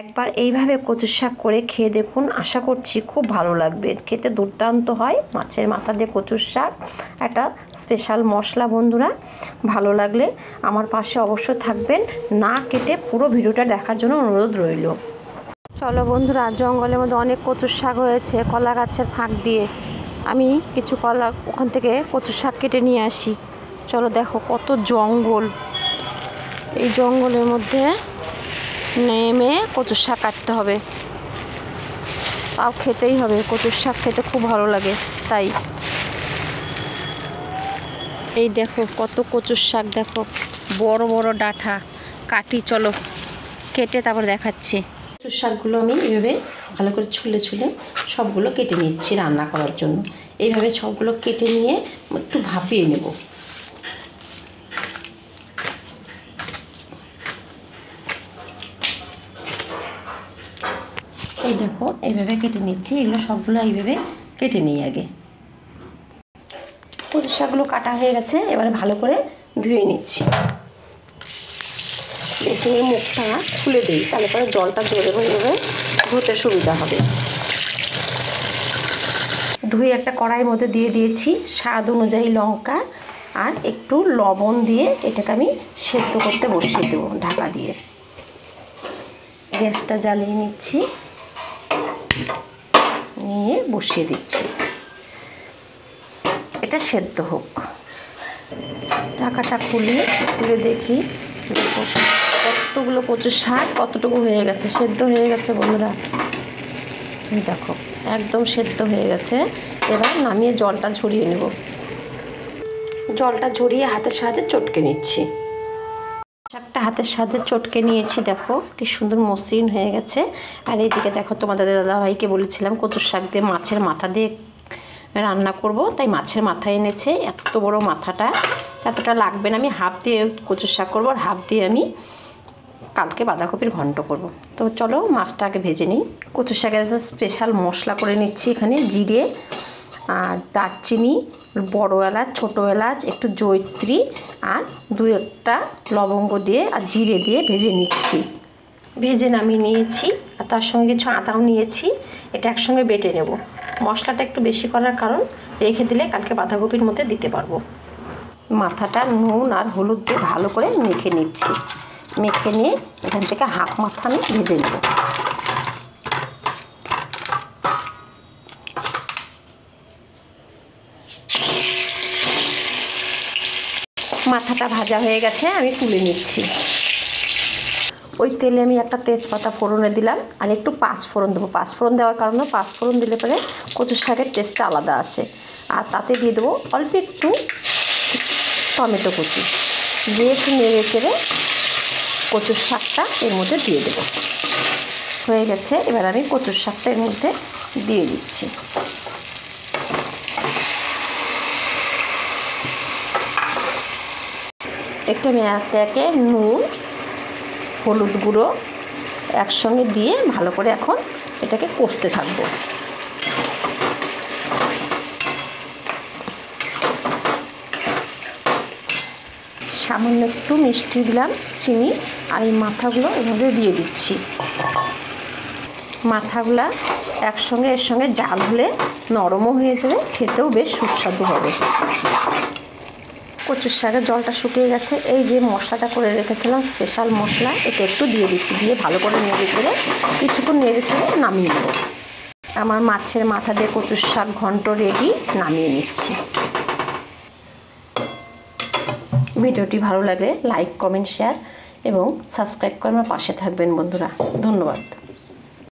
একবার এইভাবে কচুর শাক করে খেয়ে দেখুন, আশা করছি খুব ভালো লাগবে। খেতে দুর্দান্ত হয়। মাছের মাথা দিয়ে কচুর শাক একটা স্পেশাল মশলা। বন্ধুরা, ভালো লাগলে আমার পাশে অবশ্যই থাকবেন, না কেটে পুরো ভিডিওটা দেখার জন্য অনুরোধ রইল। চলো বন্ধুরা, জঙ্গলের মধ্যে অনেক কচুর শাক হয়েছে কলা গাছের ফাঁক দিয়ে। আমি কিছু কলা ওখান থেকে কচুর শাক কেটে নিয়ে আসি। চলো দেখো কত জঙ্গল। এই জঙ্গলের মধ্যে নেমে কচুর শাক কাটতে হবে, তাও খেতেই হবে। কচুর শাক খেতে খুব ভালো লাগে। তাই এই দেখো কত কচুর শাক, দেখো বড় বড় ডাঁটা। কাটি, চলো কেটে তারপর দেখাচ্ছি। কচুর শাকগুলো আমি এইভাবে ভালো করে ছুলে ছুলে সবগুলো কেটে নিচ্ছি রান্না করার জন্য। এইভাবে সবগুলো কেটে নিয়ে একটু ভাপিয়ে নেব। এই দেখো এইভাবে কেটে নিচ্ছি। এগুলো সবগুলো এইভাবে কেটে নিই আগে। কচুর শাকগুলো কাটা হয়ে গেছে, এবারে ভালো করে ধুয়ে নিচ্ছি। বেসিনের মুখটা খুলে দিই, তাহলে পরে জলটা ধরে এইভাবে ধুতে সুবিধা হবে। ধুয়ে একটা কড়াইয়ের মধ্যে দিয়ে দিয়েছি স্বাদ অনুযায়ী লঙ্কা আর একটু লবণ দিয়ে এটাকে আমি সেদ্ধ করতে বসিয়ে দেবো ঢাকা দিয়ে। গ্যাসটা জ্বালিয়ে নিচ্ছি, নিয়ে বসিয়ে দিচ্ছি। এটা সেদ্ধ হোক। ঢাকাটা খুলে দেখি, দেখো কতগুলো কচুর শাক কতটুকু হয়ে গেছে, সেদ্ধ হয়ে গেছে বন্ধুরা। দেখো একদম সেদ্ধ হয়ে গেছে। এবার নামিয়ে জলটা ঝরিয়ে নেব। জলটা ঝরিয়ে হাতের সাহায্যে চটকে নিচ্ছি। শাকটা হাতের সাহায্যে চটকে নিয়েছি, দেখো কি সুন্দর মসৃণ হয়ে গেছে। আর এইদিকে দেখো তোমাদের দাদাভাইকে বলেছিলাম কচুর শাক দিয়ে মাছের মাথা দিয়ে রান্না করব, তাই মাছের মাথা এনেছে। এত বড় মাথাটা এতটা লাগবে না, আমি হাফ দিয়ে কচুর শাক করবো আর হাফ দিয়ে আমি কালকে বাঁধাকপির ঘন্ট করব। তো চলো মাছটা আগে ভেজে নিই। কচুর শাকের স্পেশাল মশলা করে নিচ্ছি এখানে। জিরে আর দারচিনি, বড় এলাচ, ছোটো এলাচ, একটু জয়িত্রী আর দু একটা লবঙ্গ দিয়ে আর জিরে দিয়ে ভেজে নিচ্ছি। ভেজে নামিয়ে নিয়েছি আর তার সঙ্গে কিছু আদাও নিয়েছি। এটা একসঙ্গে বেটে নেব। মশলাটা একটু বেশি করার কারণ রেখে দিলে কালকে বাঁধাকপির মধ্যে দিতে পারবো। মাথাটা নুন আর হলুদ দিয়ে ভালো করে মেখে নিচ্ছি। মেখে নিয়ে এখান থেকে হাফ মাথা আমি ভেজে নেব। মাথাটা ভাজা হয়ে গেছে, আমি তুলে নিচ্ছি। ওই তেলে আমি একটা তেজপাতা ফোড়নে দিলাম আর একটু পাঁচফোড়ন দেবো। পাঁচফোড়ন দেওয়ার কারণে পাঁচফোড়ন দিলে পরে কচুর শাকের টেস্টটা আলাদা আসে। আর তাতে দিয়ে দেবো অল্প একটু টমেটো কুচি দিয়ে একটু নেড়ে চেড়ে কচুর শাকটা এর মধ্যে দিয়ে দেবো। হয়ে গেছে, এবার আমি কচুর শাকটা এর মধ্যে দিয়ে দিচ্ছি। একটু আমি একে একে নুন, হলুদ গুঁড়ো একসঙ্গে দিয়ে ভালো করে এখন এটাকে কষতে থাকবো। সামান্য একটু মিষ্টি দিলাম, চিনি, আর এই মাথাগুলো এর মধ্যে দিয়ে দিচ্ছি। মাথাগুলা একসঙ্গে এর সঙ্গে জাল হলে নরমও হয়ে যাবে, খেতেও বেশ সুস্বাদু হবে। কচুর শাকের জলটা শুকিয়ে গেছে। এই যে মশলাটা করে রেখেছিলাম স্পেশাল মশলা, এটা একটু দিয়ে দিচ্ছি। দিয়ে ভালো করে নেড়ে চেড়ে কিছুক্ষণ নেড়ে চেড়ে নামিয়ে নেব। আমার মাছের মাথা দিয়ে কচুর শাক ঘন্ট রেডি, নামিয়ে নিচ্ছি। ভিডিওটি ভালো লাগলে লাইক, কমেন্ট, শেয়ার এবং সাবস্ক্রাইব করে আমার পাশে থাকবেন বন্ধুরা। ধন্যবাদ।